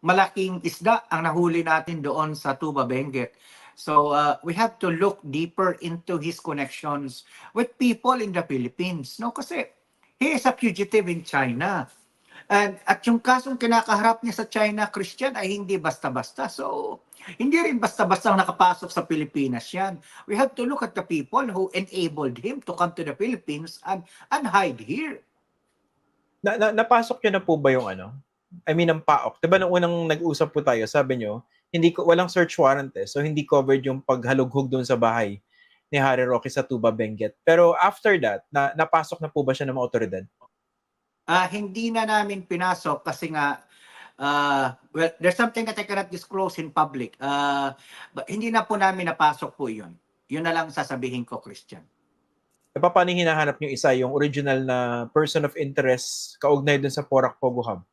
malaking isda ang nahuli natin doon sa Tuba Benguet. So we have to look deeper into his connections with people in the Philippines. No, kasi he is a fugitive in China. At yung kasong kinakaharap niya sa China, Christian, ay hindi basta-basta. So, hindi rin basta-basta nakapasok sa Pilipinas yan. We have to look at the people who enabled him to come to the Philippines and hide here. Napasok niyo na po ba yung ano? I mean, ang PAOK. Diba nung unang nag-usap po tayo, sabi niyo, walang search warrant so hindi covered yung paghalughog doon sa bahay ni Harry Roque sa Tuba Benguet. Pero after that, napasok na po ba siya ng mga otoridad? Hindi na namin pinasok kasi nga, well, there's something that I cannot disclose in public. But hindi na po namin napasok po yun. Yun na lang sasabihin ko, Christian. Paano hinahanap niyo isa, yung original na person of interest kaugnay dun sa Porac Pogo Hub?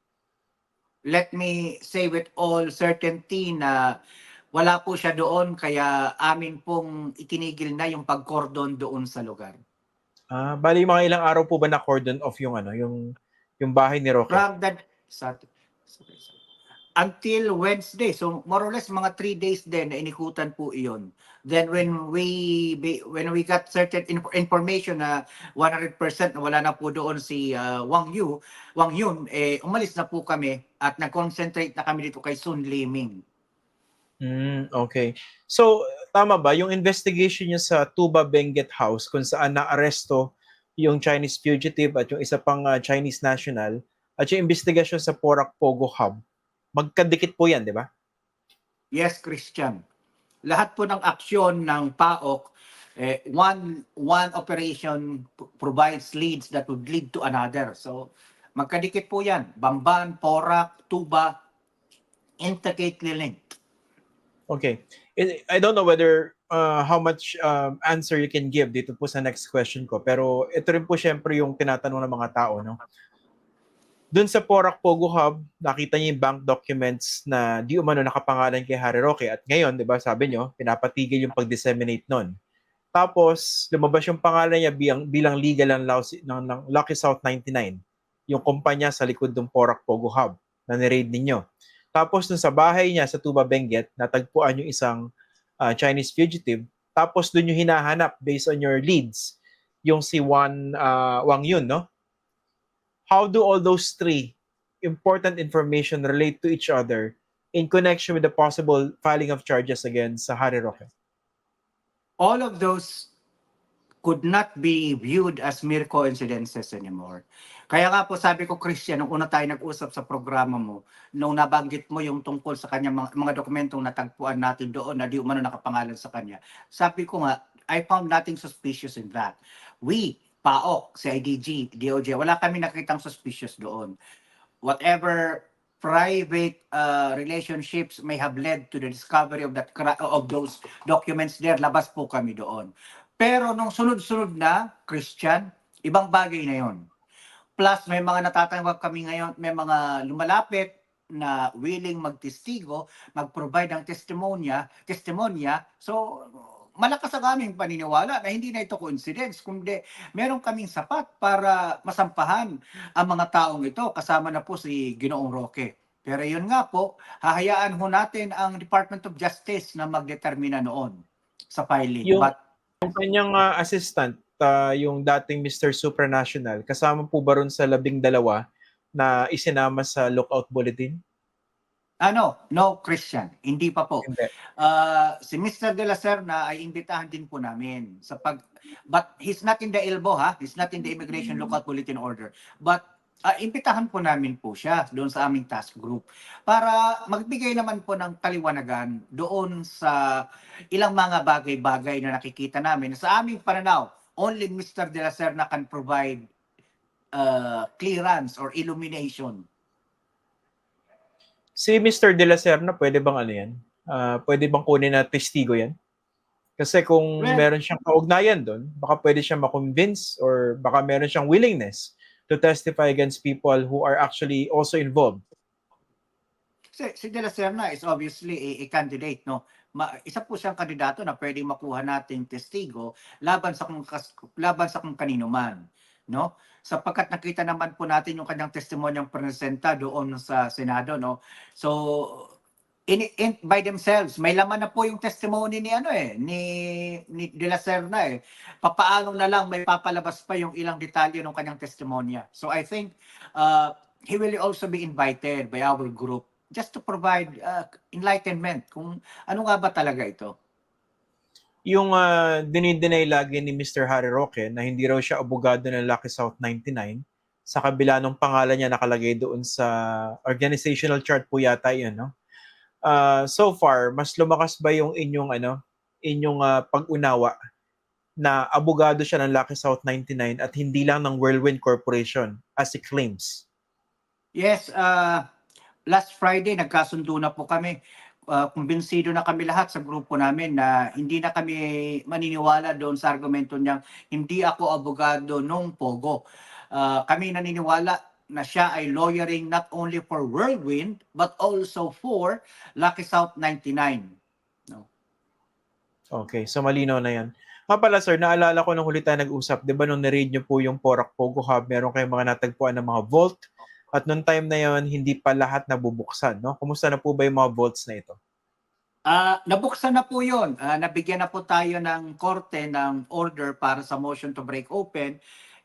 Let me say with all certainty na wala po siya doon, kaya amin pong itinigil na yung pag-cordon doon sa lugar. Bali mga ilang araw po ba na cordon off yung ano, yung bahay ni Roque? From that until Wednesday, so more or less mga 3 days din na inikutan po iyon. Then when we got certain information na 100% na wala na po doon si Wang Yun, umalis na po kami at nag-concentrate na kami dito kay Sun Liming. Okay. So, tama ba, yung investigation niya sa Tuba Benguet House kung saan na-aresto yung Chinese fugitive at yung isa pang Chinese national at yung investigasyon sa Porac Pogo Hub, magkadikit po yan, di ba? Yes, Christian. Lahat po ng aksyon ng PAOK, one operation provides leads that would lead to another. So, magkadikit po yan. Bamban, Porac, Tuba, intricately linked. Okay. I don't know whether how much answer you can give dito po sa next question ko. Pero ito rin po syempre yung tinatanong ng mga tao, no? Doon sa Porac Pogo Hub, nakita niyo yung bank documents na di umano nakapangalan kay Harry Roque. At ngayon, di ba, sabi niyo, pinapatigil yung pag-disseminate nun. Tapos, lumabas yung pangalan niya bilang legal ng Lucky South 99, yung kumpanya sa likod ng Porac Pogo Hub na ni-raid ninyo. Tapos, dun sa bahay niya sa Tuba Benguet, natagpuan yung isang Chinese fugitive. Tapos, dun yung hinahanap based on your leads, yung si Wang Yun, no? How do all those three important information relate to each other in connection with the possible filing of charges against Harry Roque? All of those could not be viewed as mere coincidences anymore. Kaya nga po sabi ko, Christian, nung una tayo nag-usap sa programa mo, nung nabanggit mo yung tungkol sa kanya mga dokumentong natagpuan natin doon na di umano nakapangalan sa kanya, sabi ko nga, I found nothing suspicious in that. PAOK, CIDG, DOJ, wala kami nakitang suspicious doon. Whatever private relationships may have led to the discovery of those documents there, labas po kami doon. Pero nung sunod-sunod na, Christian, ibang bagay na yon. Plus, may mga natatanggap kami ngayon, may mga lumalapit na willing magtestigo, mag-provide ng testimonya. So, malakas ang aming paniniwala na hindi na ito coincidence, kundi meron kaming sapat para masampahan ang mga taong ito, kasama na po si Ginoong Roque. Pero yun nga po, hahayaan ho natin ang Department of Justice na magdetermina noon sa filing. Yung kanyang assistant, yung dating Mr. Supranational, kasama po ba ron sa 12 na isinama sa lookout bulletin? No, Christian. Hindi pa po. Hindi. Si Mr. De La Serna ay imbitahan din po namin but he's not in the ILBO, ha? He's not in the Immigration Lookout Bulletin Order. But imbitahan po namin po siya doon sa aming task group para magbigay naman po ng kaliwanagan doon sa ilang mga bagay-bagay na nakikita namin. Sa aming pananaw, only Mr. De La Serna can provide clearance or illumination. Si Mr. De La Serna, pwede bang ano yan? Pwede bang kunin na testigo yan? Kasi kung meron siyang kaugnayan doon, baka pwede siyang ma-convince or baka meron siyang willingness to testify against people who are actually also involved. Si De La Serna is obviously a candidate, no? Isa po siyang kandidato na pwedeng makuha nating testigo laban sa kung kanino man. no? Sapagkat nakita naman po natin yung kanyang testimonyang presenta doon sa Senado, no? So, by themselves, may laman na po yung testimony ni ni De La Serna eh. Papaano na lang may papalabas pa yung ilang detalye ng kanyang testimonya. So I think he will also be invited by our group just to provide enlightenment kung ano nga ba talaga ito. Yung dinideny lagi ni Mr. Harry Roque na hindi raw siya abogado ng Lucky South 99, sa kabila ng pangalan niya nakalagay doon sa organizational chart po yata yun, no? So far, mas lumakas ba yung inyong pag-unawa na abogado siya ng Lucky South 99 at hindi lang ng Whirlwind Corporation as he claims? Yes, last Friday nagkasundo na po kami. Kumbinsido na kami lahat sa grupo namin na hindi na kami maniniwala doon sa argumento niyang hindi ako abogado nung Pogo. Kami naniniwala na siya ay lawyering not only for Whirlwind but also for Lucky South 99. No? Okay, so malinaw na yan. Nga pala sir, naalala ko nung huli tayo nag-usap, di ba nung na-raid nyo po yung Porac Pogo Hub, meron kayong mga natagpuan ng mga vault, at nung time na yon hindi pa lahat nabubuksan, no? Kumusta na po ba yung mga vaults na ito? Nabuksan na po yun. Nabigyan na po tayo ng korte ng order para sa motion to break open.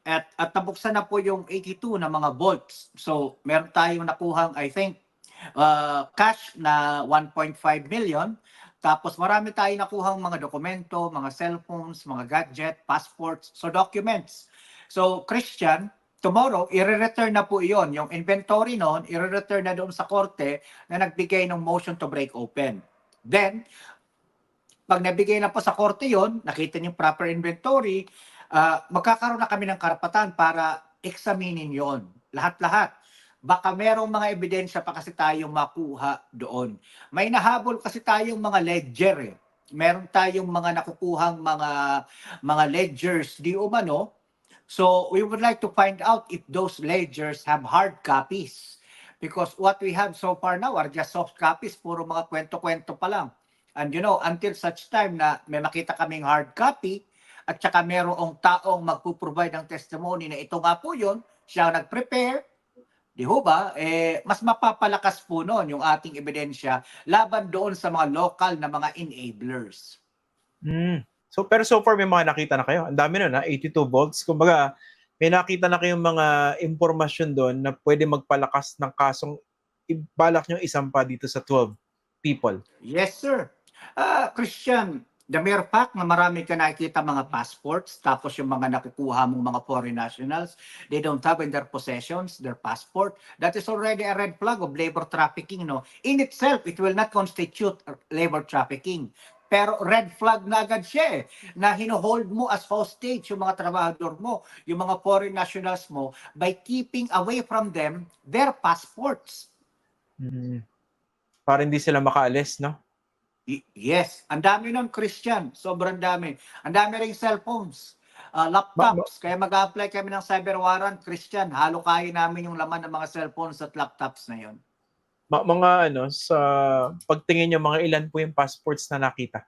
At nabuksan na po yung 82 na mga vaults. So, meron tayong nakuhang, I think, cash na 1.5 million. Tapos marami tayong nakuhang mga dokumento, mga cellphones, mga gadget, passports, so documents. So, Christian, tomorrow, i-return na po iyon. Yung inventory noon, i-return na doon sa korte na nagbigay ng motion to break open. Then, pag nabigay na po sa korte yon, nakita niyo proper inventory, magkakaroon na kami ng karapatan para examinin yon. Lahat-lahat. Baka merong mga ebidensya pa kasi tayong makuha doon. May nahabol kasi tayong mga ledger eh. Meron tayong mga nakukuhang mga ledgers di umano. So we would like to find out if those ledgers have hard copies. Because what we have so far now are just soft copies, puro mga kwento-kwento pa lang. And you know, until such time na may makita kaming hard copy, at saka merong taong magpo-provide ng testimony na ito nga po yun, siya ang nag-prepare, di ho ba, mas mapapalakas po noon yung ating ebidensya laban doon sa mga local na mga enablers. So, pero so far may mga nakita na kayo. Ang dami nun, 82 volts. Kumbaga, may nakita na kayong mga impormasyon doon na pwede magpalakas ng kasong balak nyo isampa dito sa 12 people. Yes, sir. Christian, the mere fact na marami ka nakikita mga passports, tapos yung mga nakukuha mong mga foreign nationals, they don't have in their possessions, their passport, that is already a red flag of labor trafficking, no? In itself, it will not constitute labor trafficking. Pero red flag na agad siya na hinohold mo as hostage yung mga trabahador mo, yung mga foreign nationals mo, by keeping away from them their passports. Para hindi sila makaalis, no? Yes, ang dami ng Christian, sobrang dami. Ang dami ring cellphones, laptops, kaya mag-apply kami ng cyber warrant, Christian, halo kaya namin yung laman ng mga cellphones at laptops na yon. Mga sa pagtingin nyo, mga ilan po yung passports na nakita?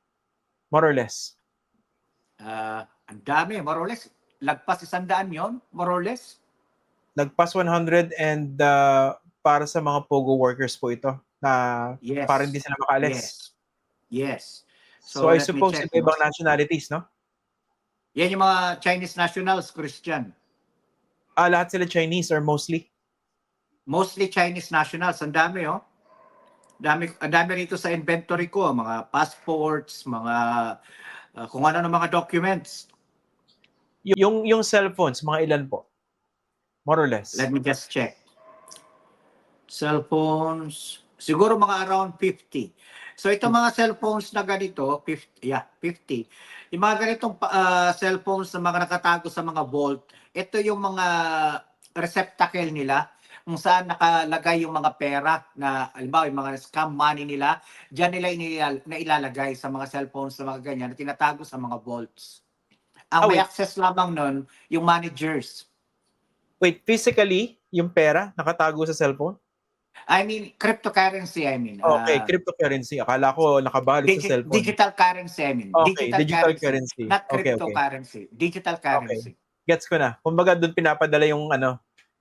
More or less? Ang dami, more or less. Lagpas 100 yon, more or less. Lagpas 100 and para sa mga POGO workers po ito na Yes. para hindi sila makaalis. Yes. So I suppose ito ibang nationalities, no? Yan yung mga Chinese nationals, Christian. Lahat sila Chinese or mostly? Mostly Chinese nationals. Ang dami, oh. Ang dami rito sa inventory ko. Mga passports, mga kung ano ng mga documents. Yung cellphones, mga ilan po? More or less. Let me just check. Cellphones, siguro mga around 50. So ito mga cellphones na ganito, 50. Yung mga ganitong cellphones na mga nakatago sa mga vault, ito yung mga receptacle nila kung saan nakalagay yung mga pera na, halimbawa, yung mga scam money nila, dyan nila ilalagay sa mga cellphones na mga ganyan, na tinatago sa mga vaults. Ang may access lamang nun, yung managers. Wait, physically, yung pera nakatago sa cellphone? I mean, cryptocurrency, I mean. Okay, cryptocurrency. Akala ko nakabalot sa cellphone. Digital currency, I mean. Okay, digital currency. Not Okay. cryptocurrency. Digital currency. Gets ko na. Kumbaga doon pinapadala yung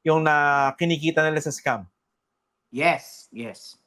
yung na kinikita nila sa scam. Yes, yes.